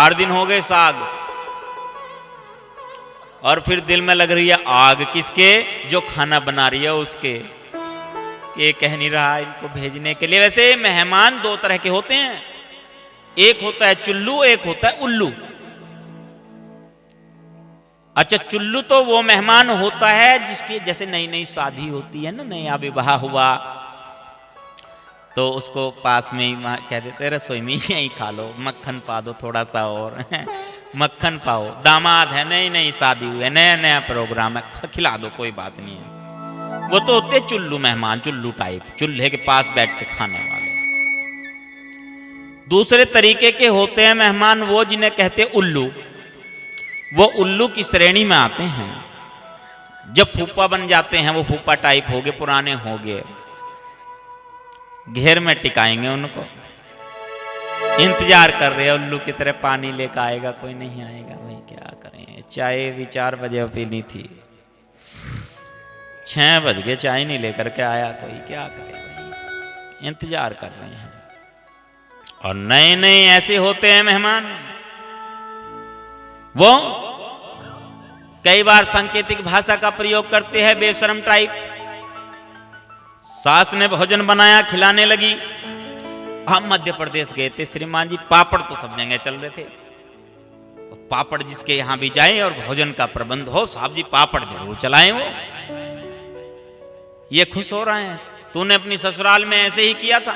4 दिन हो गए साग, और फिर दिल में लग रही है आग किसके, जो खाना बना रही है उसके। ये कह नहीं रहा इनको भेजने के लिए। वैसे मेहमान 2 तरह के होते हैं, एक होता है चुल्लू, एक होता है उल्लू। अच्छा, चुल्लू तो वो मेहमान होता है जिसकी जैसे नई नई शादी होती है ना, नया विवाह हुआ, तो उसको पास में ही कह देते रसोई में यही खा लो, मक्खन पा दो थोड़ा सा और मक्खन पाओ। दामाद है, नई नई शादी हुई है, नया नया प्रोग्राम है, खिला दो, कोई बात नहीं है। वो तो होते चुल्लू मेहमान, चुल्लू टाइप, चूल्हे के पास बैठ के खाने वाले। दूसरे तरीके के होते हैं मेहमान वो जिन्हें कहते उल्लू। वो उल्लू की श्रेणी में आते हैं। जब फूफा बन जाते हैं, वो फूफा टाइप हो गए, पुराने हो गए, घेर में टिकाएंगे उनको, इंतजार कर रहे हैं उल्लू की तरह, पानी लेकर आएगा कोई नहीं आएगा, भाई क्या करें। चाय भी 4 बजे पीनी थी, 6 बज गए, चाय नहीं लेकर के आया कोई, क्या करे भाई, इंतजार कर रहे हैं। और नए नए ऐसे होते हैं मेहमान, वो कई बार सांकेतिक भाषा का प्रयोग करते हैं, बेशरम टाइप। सास ने भोजन बनाया, खिलाने लगी। हम मध्य प्रदेश गए थे श्रीमान जी, पापड़ तो सब जगह चल रहे थे। पापड़ जिसके यहां भी जाए और भोजन का प्रबंध हो, साहब जी पापड़ जरूर चलाएं। वो ये खुश हो रहे हैं, तूने अपनी ससुराल में ऐसे ही किया था।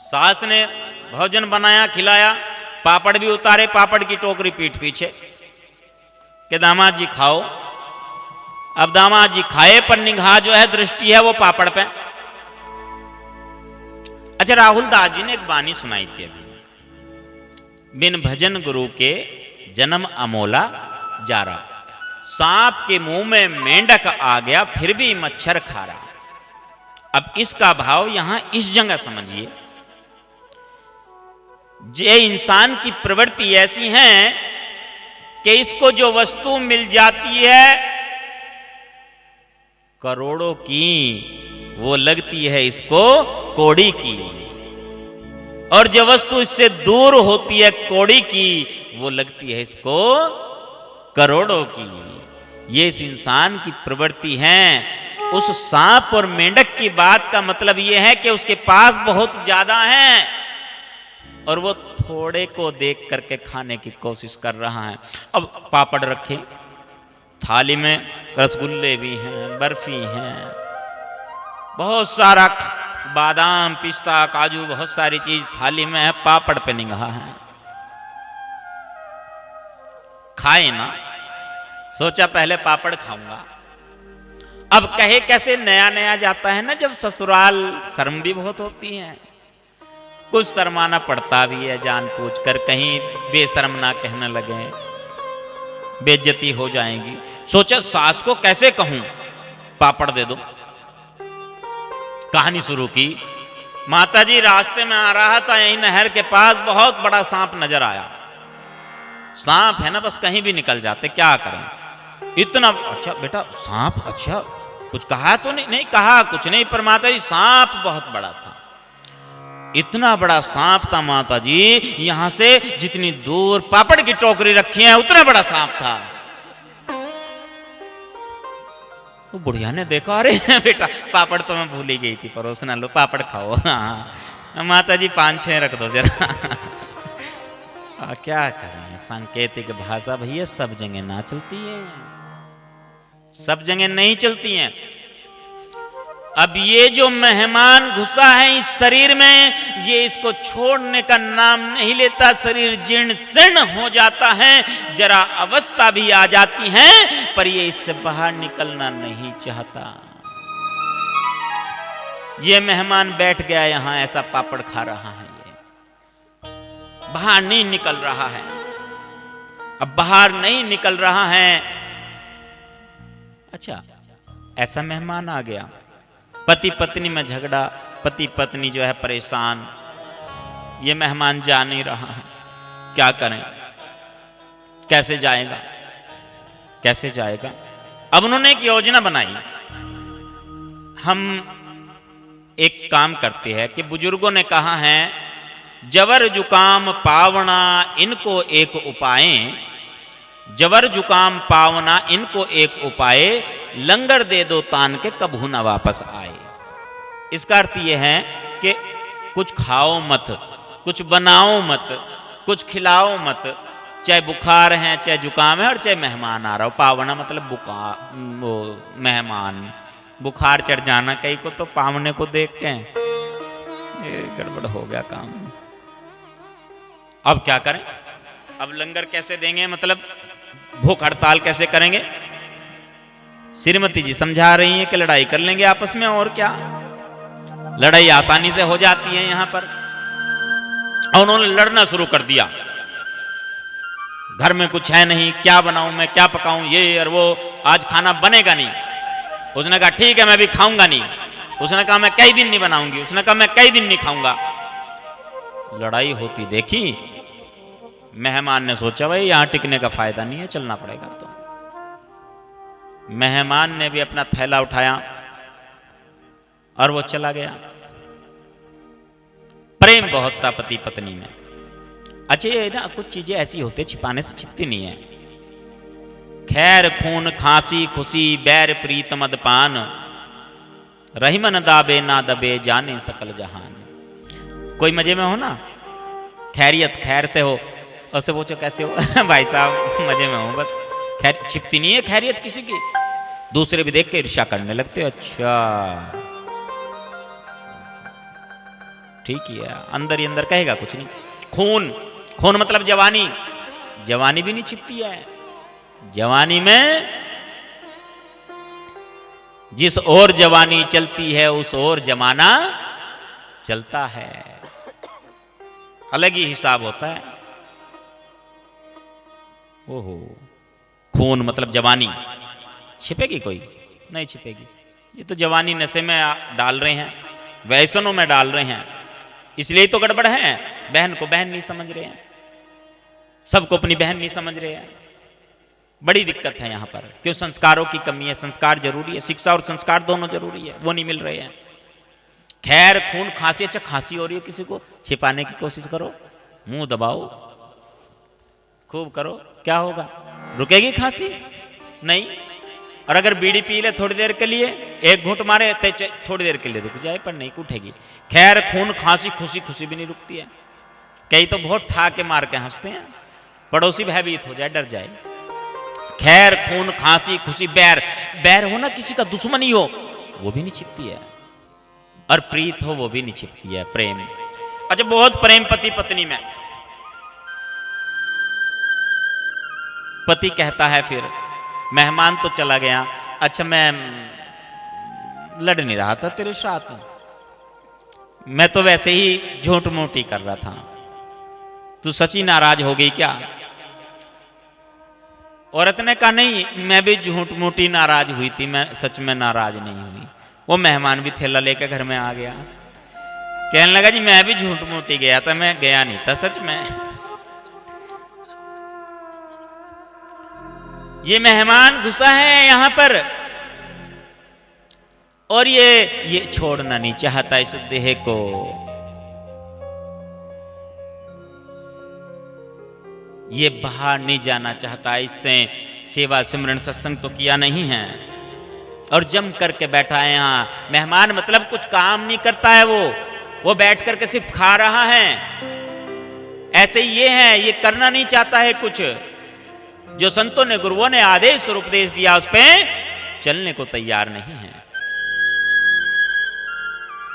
सास ने भोजन बनाया, खिलाया, पापड़ भी उतारे, पापड़ की टोकरी पीठ पीछे कि दामाद जी खाओ। अब दामाद जी खाए, पर निगाह जो है, दृष्टि है वो पापड़ पे। अच्छा, राहुल दास जी ने एक बानी सुनाई थी अभी, बिन भजन गुरु के जन्म अमोला जारा, सांप के मुंह में मेंढक आ गया फिर भी मच्छर खा रहा। अब इसका भाव यहां इस जगह समझिए। ये इंसान की प्रवृत्ति ऐसी है कि इसको जो वस्तु मिल जाती है करोड़ों की, वो लगती है इसको कौड़ी की, और जो वस्तु इससे दूर होती है कौड़ी की, वो लगती है इसको करोड़ों की। ये इस इंसान की प्रवृत्ति है। उस सांप और मेंढक की बात का मतलब यह है कि उसके पास बहुत ज्यादा है और वो थोड़े को देख करके खाने की कोशिश कर रहा है। अब पापड़ रखे, थाली में रसगुल्ले भी हैं, बर्फी हैं, बहुत सारा बादाम, पिस्ता, काजू, बहुत सारी चीज थाली में है, पापड़ पे निगाह है। खाए ना, सोचा पहले पापड़ खाऊंगा। अब कहे कैसे, नया नया जाता है ना जब ससुराल, शर्म भी बहुत होती है, कुछ शर्माना पड़ता भी है जानबूझ कर, कहीं बेशर्म ना कहने लगे, बेइज्जती हो जाएगी। सोचा सास को कैसे कहूं, पापड़ दे दो। कहानी शुरू की। माताजी रास्ते में आ रहा था, यहीं नहर के पास बहुत बड़ा सांप नजर आया। सांप है ना, बस कहीं भी निकल जाते, क्या करें। इतना अच्छा बेटा सांप, अच्छा कुछ कहा तो नहीं? नहीं कहा कुछ नहीं, पर माताजी सांप बहुत बड़ा था। इतना बड़ा सांप था माताजी, यहां से जितनी दूर पापड़ की टोकरी रखी है उतना बड़ा सांप था। तो बुढ़िया ने देखा, अरे बेटा पापड़ तो मैं भूल ही गई थी परोसना, लो पापड़ खाओ। हाँ माताजी 5-6 रख दो जरा। क्या करें, सांकेतिक भाषा भैया सब जगह ना चलती है, सब जगह नहीं चलती हैं। अब ये जो मेहमान घुसा है इस शरीर में, ये इसको छोड़ने का नाम नहीं लेता। शरीर जीर्ण शीर्ण हो जाता है, जरा अवस्था भी आ जाती है, पर ये इससे बाहर निकलना नहीं चाहता। ये मेहमान बैठ गया यहां, ऐसा पापड़ खा रहा है, ये बाहर नहीं निकल रहा है। अब बाहर नहीं निकल रहा है। अच्छा, ऐसा मेहमान आ गया, पति पत्नी में झगड़ा, पति पत्नी जो है परेशान, ये मेहमान जा नहीं रहा है, क्या करें, कैसे जाएगा, कैसे जाएगा। अब उन्होंने एक योजना बनाई। हम एक काम करते हैं कि बुजुर्गों ने कहा है जवर जुकाम पावना इनको एक उपाय, जवर जुकाम पावना इनको एक उपाय, लंगर दे दो तान के कबहू ना वापस आए। इसका अर्थ यह है कि कुछ खाओ मत, कुछ बनाओ मत, कुछ खिलाओ मत, चाहे बुखार है, चाहे जुकाम है, और चाहे मेहमान आ रहा हो। पावना मतलब बुखार, वो मेहमान, बुखार चढ़ जाना कई को तो पावने को देख के ये गड़बड़ हो गया काम। अब क्या करें? अब लंगर कैसे देंगे, मतलब भूख हड़ताल कैसे करेंगे? श्रीमती जी समझा रही हैं कि लड़ाई कर लेंगे आपस में, और क्या, लड़ाई आसानी से हो जाती है यहां पर। और उन्होंने लड़ना शुरू कर दिया, घर में कुछ है नहीं, क्या बनाऊं मैं, क्या पकाऊं, ये और वो, आज खाना बनेगा नहीं। उसने कहा ठीक है मैं भी खाऊंगा नहीं। उसने कहा मैं कई दिन नहीं बनाऊंगी। उसने कहा मैं कई दिन नहीं खाऊंगा। लड़ाई होती देखी, मेहमान ने सोचा भाई यहां टिकने का फायदा नहीं है, चलना पड़ेगा। तो मेहमान ने भी अपना थैला उठाया और वो चला गया। प्रेम बहुत था पति पत्नी में। अच्छा ये ना कुछ चीजें ऐसी होती है छिपाने से छिपती नहीं है। खैर खून खांसी खुशी बैर प्रीत मदपान, रही मन दाबे ना दबे जाने सकल जहान। कोई मजे में हो ना, खैरियत खैर से हो, और से पूछो कैसे हो भाई साहब मजे में हो, बस खैर छिपती नहीं है खैरियत किसी की। दूसरे भी देख के ईर्ष्या करने लगते। अच्छा ठीक ही है, अंदर ही अंदर कहेगा कुछ नहीं। खून, खून मतलब जवानी, जवानी भी नहीं छिपती है। जवानी में जिस ओर जवानी चलती है उस ओर जमाना चलता है, अलग ही हिसाब होता है। ओहो, खून मतलब जवानी, छिपेगी कोई नहीं छिपेगी। ये तो जवानी नशे में डाल रहे हैं, व्यसनों में डाल रहे हैं, इसलिए तो गड़बड़ है। बहन को बहन नहीं समझ रहे हैं, सबको अपनी बहन नहीं समझ रहे हैं। बड़ी दिक्कत है यहां पर। क्यों? संस्कारों की कमी है। संस्कार जरूरी है, शिक्षा और संस्कार दोनों जरूरी है, वो नहीं मिल रहे हैं। खैर खून खांसी, अच्छा खांसी हो रही है किसी को, छिपाने की कोशिश करो, मुंह दबाओ, खूब करो, क्या होगा? रुकेगी खांसी? नहीं। और अगर बीड़ी पी ले थोड़ी देर के लिए, एक घूंट मारे तो थोड़ी देर के लिए रुक जाए, पर नहीं उठेगी। खैर खून खांसी खुशी, खुशी भी नहीं रुकती है। कई तो बहुत ठा के मार के हंसते हैं, पड़ोसी भयभीत हो जाए, डर जाए। खैर खून खांसी खुशी बैर, बैर हो ना किसी का दुश्मनी हो, वो भी नहीं छिपती है। और प्रीत हो वो भी नहीं छिपती है। प्रेम, अच्छा बहुत प्रेम पति पत्नी में। पति कहता है फिर मेहमान तो चला गया, अच्छा मैं लड़ नहीं रहा था तेरे साथ, मैं तो वैसे ही झूठ मूठी कर रहा था, तू सच्ची नाराज हो गई क्या? औरत ने कहा नहीं मैं भी झूठ मूठी नाराज हुई थी, मैं सच में नाराज नहीं हुई। वो मेहमान भी थैला लेकर घर में आ गया, कहने लगा जी मैं भी झूठ मूठी गया था, मैं गया नहीं था सच में। ये मेहमान घुसा है यहां पर और ये छोड़ना नहीं चाहता इस देह को। ये बाहर नहीं जाना चाहता, इससे सेवा सिमरन सत्संग तो किया नहीं है और जम करके बैठा है यहाँ। मेहमान मतलब कुछ काम नहीं करता है, वो बैठ करके सिर्फ खा रहा है। ऐसे ये है, ये करना नहीं चाहता है कुछ। जो संतों ने गुरुओं ने आदेश और उपदेश दिया उस पे चलने को तैयार नहीं है।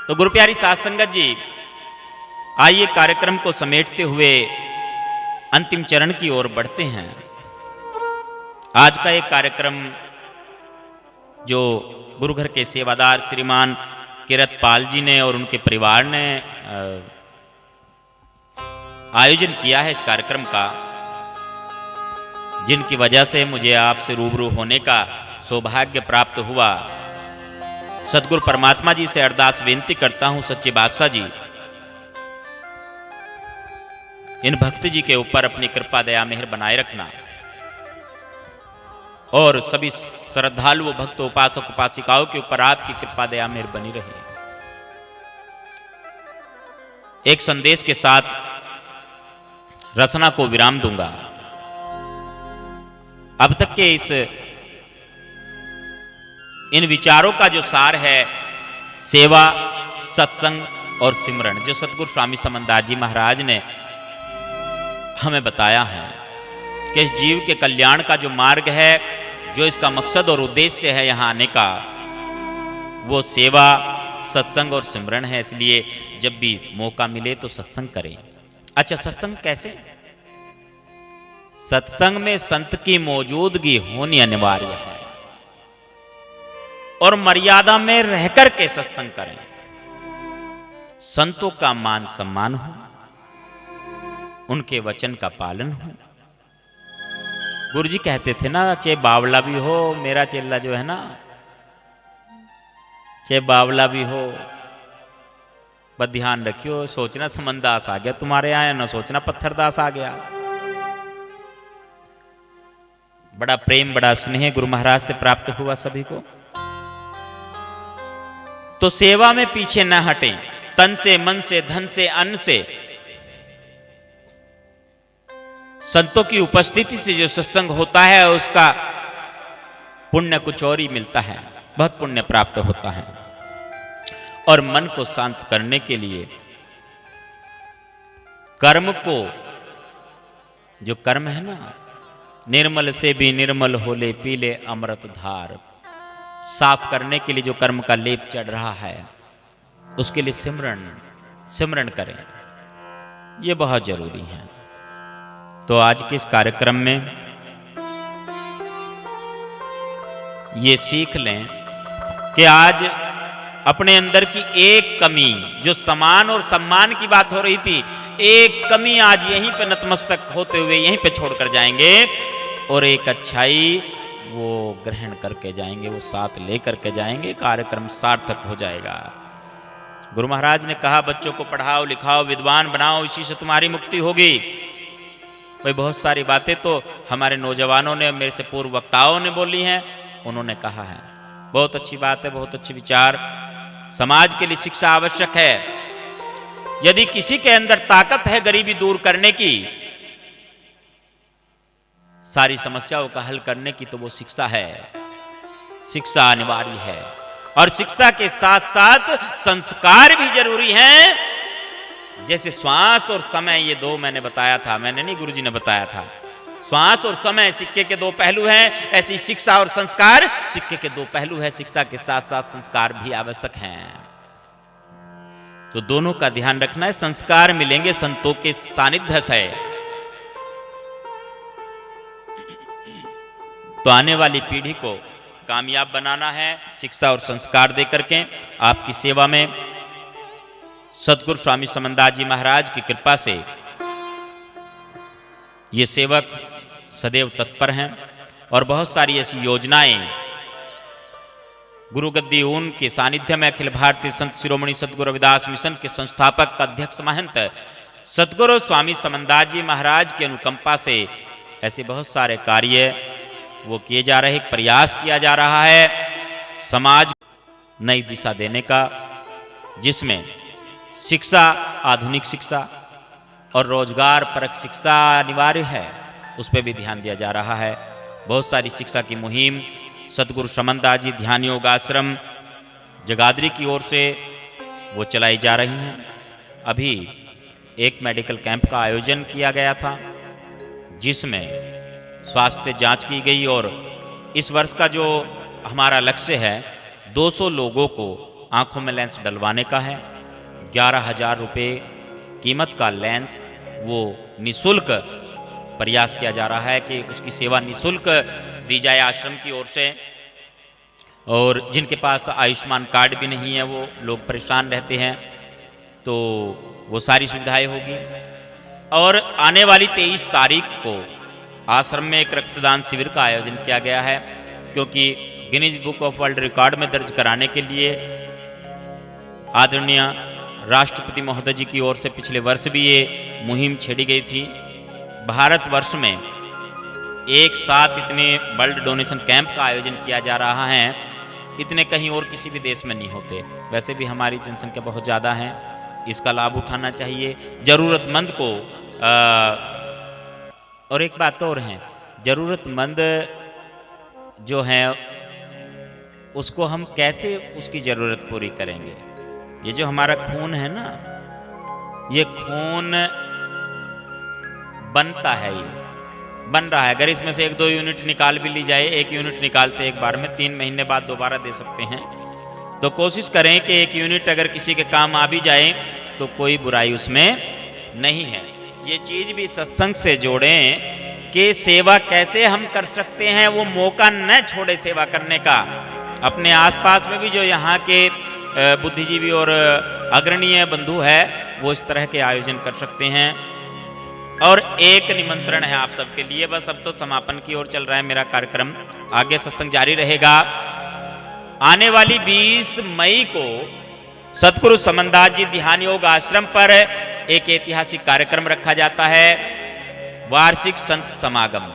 तो गुरु प्यारी साध संगत जी, आइए कार्यक्रम को समेटते हुए अंतिम चरण की ओर बढ़ते हैं। आज का एक कार्यक्रम जो गुरु घर के सेवादार श्रीमान किरतपाल जी ने और उनके परिवार ने आयोजन किया है, इस कार्यक्रम का, जिनकी वजह से मुझे आपसे रूबरू होने का सौभाग्य प्राप्त हुआ। सदगुरु परमात्मा जी से अरदास विनती करता हूं, सच्चे बादशाह जी इन भक्त जी के ऊपर अपनी कृपा दया मेहर बनाए रखना और सभी श्रद्धालु भक्तों उपासक उपासिकाओं के ऊपर आपकी कृपा दया मेहर बनी रहे। एक संदेश के साथ रचना को विराम दूंगा। अब तक के इन विचारों का जो सार है, सेवा, सत्संग और सिमरन, जो सतगुरु स्वामी समनदास जी महाराज ने हमें बताया है कि इस जीव के कल्याण का जो मार्ग है, जो इसका मकसद और उद्देश्य है यहाँ आने का, वो सेवा, सत्संग और सिमरन है। इसलिए जब भी मौका मिले तो सत्संग करें। अच्छा, सत्संग कैसे? सत्संग में संत की मौजूदगी होनी अनिवार्य है और मर्यादा में रहकर के सत्संग करें। संतों का मान सम्मान हो, उनके वचन का पालन हो। गुरुजी कहते थे ना, चाहे बावला भी हो, मेरा चेला जो है ना, चाहे बावला भी हो, बस ध्यान रखियो, सोचना समनदास आ गया तुम्हारे यहाँ, ना सोचना पत्थरदास आ गया। बड़ा प्रेम, बड़ा स्नेह गुरु महाराज से प्राप्त हुआ सभी को। तो सेवा में पीछे न हटें, तन से, मन से, धन से, अन्न से। संतों की उपस्थिति से जो सत्संग होता है, उसका पुण्य कुछ और ही मिलता है, बहुत पुण्य प्राप्त होता है। और मन को शांत करने के लिए कर्म को, जो कर्म है ना, निर्मल से भी निर्मल होले पीले अमृत धार, साफ करने के लिए जो कर्म का लेप चढ़ रहा है, उसके लिए सिमरन करें। ये बहुत जरूरी है। तो आज के इस कार्यक्रम में ये सीख लें कि आज अपने अंदर की एक कमी, जो समान और सम्मान की बात हो रही थी, एक कमी आज यहीं पे नतमस्तक होते हुए यहीं पे छोड़कर जाएंगे और एक अच्छाई वो ग्रहण करके जाएंगे, वो साथ लेकर के जाएंगे। कार्यक्रम सार्थक हो जाएगा। गुरु महाराज ने कहा, बच्चों को पढ़ाओ, लिखाओ, विद्वान बनाओ, इसी से तुम्हारी मुक्ति होगी। भाई बहुत सारी बातें तो हमारे नौजवानों ने, मेरे से पूर्व वक्ताओं ने बोली हैं, उन्होंने कहा है, बहुत अच्छी बात है, बहुत अच्छे विचार। समाज के लिए शिक्षा आवश्यक है। यदि किसी के अंदर ताकत है गरीबी दूर करने की, सारी समस्याओं का हल करने की, तो वो शिक्षा है। शिक्षा अनिवार्य है और शिक्षा के साथ साथ संस्कार भी जरूरी हैं। जैसे श्वास और समय, ये दो मैंने बताया था, मैंने नहीं, गुरुजी ने बताया था। श्वास और समय सिक्के के दो पहलू हैं, ऐसी शिक्षा और संस्कार सिक्के के दो पहलू हैं। शिक्षा के साथ साथ संस्कार भी आवश्यक हैं। तो दोनों का ध्यान रखना है। संस्कार मिलेंगे संतों के सानिध्य से। तो आने वाली पीढ़ी को कामयाब बनाना है शिक्षा और संस्कार देकर के। आपकी सेवा में सतगुरु स्वामी समनदास जी महाराज की कृपा से ये सेवक सदैव तत्पर हैं और बहुत सारी ऐसी योजनाएं गुरु गद्दी ऊन के सानिध्य में अखिल भारतीय संत शिरोमणि सतगुरु रविदास मिशन के संस्थापक अध्यक्ष महंत सतगुरु स्वामी समनदास जी महाराज की अनुकंपा से ऐसे बहुत सारे कार्य वो किए जा रहे, प्रयास किया जा रहा है समाज नई दिशा देने का, जिसमें शिक्षा, आधुनिक शिक्षा और रोजगार परक शिक्षा अनिवार्य है, उस पर भी ध्यान दिया जा रहा है। बहुत सारी शिक्षा की मुहिम सतगुरु समनदास जी ध्यान योग आश्रम जगाधरी की ओर से वो चलाई जा रही हैं। अभी एक मेडिकल कैंप का आयोजन किया गया था, जिसमें स्वास्थ्य जांच की गई और इस वर्ष का जो हमारा लक्ष्य है 200 लोगों को आंखों में लेंस डलवाने का है। 11,000 रुपये कीमत का लेंस वो निःशुल्क प्रयास किया जा रहा है कि उसकी सेवा निःशुल्क दी जाए आश्रम की ओर से। और जिनके पास आयुष्मान कार्ड भी नहीं है, वो लोग परेशान रहते हैं, तो वो सारी सुविधाएं होगी। और आने वाली 23 तारीख को आश्रम में एक रक्तदान शिविर का आयोजन किया गया है, क्योंकि Guinness book of world record में दर्ज कराने के लिए आदरणीय राष्ट्रपति महोदय जी की ओर से पिछले वर्ष भी ये मुहिम छेड़ी गई थी। भारतवर्ष में एक साथ इतने ब्लड डोनेशन कैंप का आयोजन किया जा रहा है, इतने कहीं और किसी भी देश में नहीं होते। वैसे भी हमारी जनसंख्या बहुत ज़्यादा है इसका लाभ उठाना चाहिए। ज़रूरतमंद को और एक बात और है, ज़रूरतमंद जो है उसको हम कैसे उसकी ज़रूरत पूरी करेंगे। ये जो हमारा खून है ना, ये खून बनता है, ये बन रहा है। अगर इसमें से 1-2 यूनिट निकाल भी ली जाए, 1 यूनिट निकालते एक बार में 3 महीने बाद दोबारा दे सकते हैं, तो कोशिश करें कि 1 यूनिट अगर किसी के काम आ भी जाए तो कोई बुराई उसमें नहीं है। ये चीज़ भी सत्संग से जोड़ें कि सेवा कैसे हम कर सकते हैं, वो मौका न छोड़े सेवा करने का। अपने आसपास में भी जो यहाँ के बुद्धिजीवी और अग्रणीय बंधु है वो इस तरह के आयोजन कर सकते हैं। और एक निमंत्रण है आप सबके लिए, बस अब तो समापन की ओर चल रहा है मेरा कार्यक्रम, आगे सत्संग जारी रहेगा। आने वाली 20 मई को सतगुरु समनदास जी ध्यान योग आश्रम पर एक ऐतिहासिक कार्यक्रम रखा जाता है, वार्षिक संत समागम।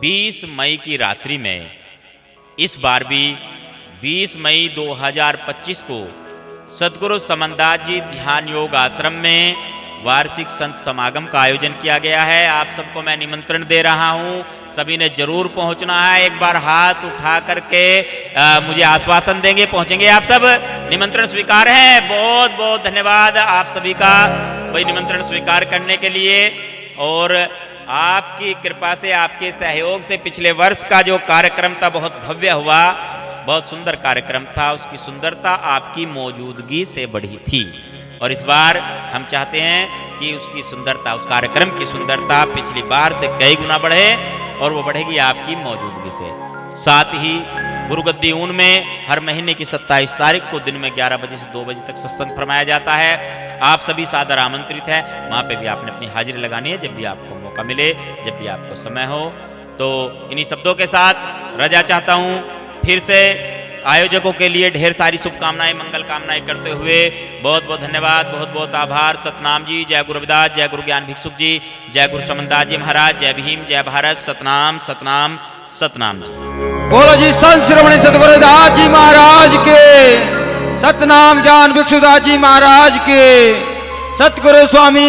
20 मई की रात्रि में इस बार भी 20 मई 2025 को सतगुरु समनदास जी ध्यान योग आश्रम में वार्षिक संत समागम का आयोजन किया गया है। आप सबको मैं निमंत्रण दे रहा हूं, सभी ने जरूर पहुंचना है। एक बार हाथ उठा करके मुझे आश्वासन देंगे पहुंचेंगे आप सब। निमंत्रण स्वीकार है। बहुत बहुत धन्यवाद आप सभी का वही निमंत्रण स्वीकार करने के लिए। और आपकी कृपा से, आपके सहयोग से पिछले वर्ष का जो कार्यक्रम था बहुत भव्य हुआ, बहुत सुंदर कार्यक्रम था। उसकी सुंदरता आपकी मौजूदगी से बढ़ी थी और इस बार हम चाहते हैं कि उसकी सुंदरता, उस कार्यक्रम की सुंदरता पिछली बार से कई गुना बढ़े और वो बढ़ेगी आपकी मौजूदगी से। साथ ही गुरुगद्दी ऊन में हर महीने की 27 तारीख को दिन में 11 बजे से 2 बजे तक सत्संग फरमाया जाता है। आप सभी सादर आमंत्रित हैं, वहाँ पे भी आपने अपनी हाजिरी लगानी है जब भी आपको मौका मिले, जब भी आपको समय हो। तो इन्हीं शब्दों के साथ रजा चाहता हूँ। फिर से आयोजकों के लिए ढेर सारी शुभकामनाएं, मंगल कामनाएं करते हुए बहुत बहुत धन्यवाद, बहुत बहुत आभार। सतनाम जी, जय गुरु रविदास, जय गुरु ज्ञान भिक्षुक जी, जय गुरु समनदास जी महाराज, जय भीम, जय भारत। सतनाम सतनाम सतनाम जी। बोलो जी संत श्रवण सतगुरु रविदास जी महाराज के, सतनाम ज्ञान भिक्षुदास जी महाराज के, सतगुरु स्वामी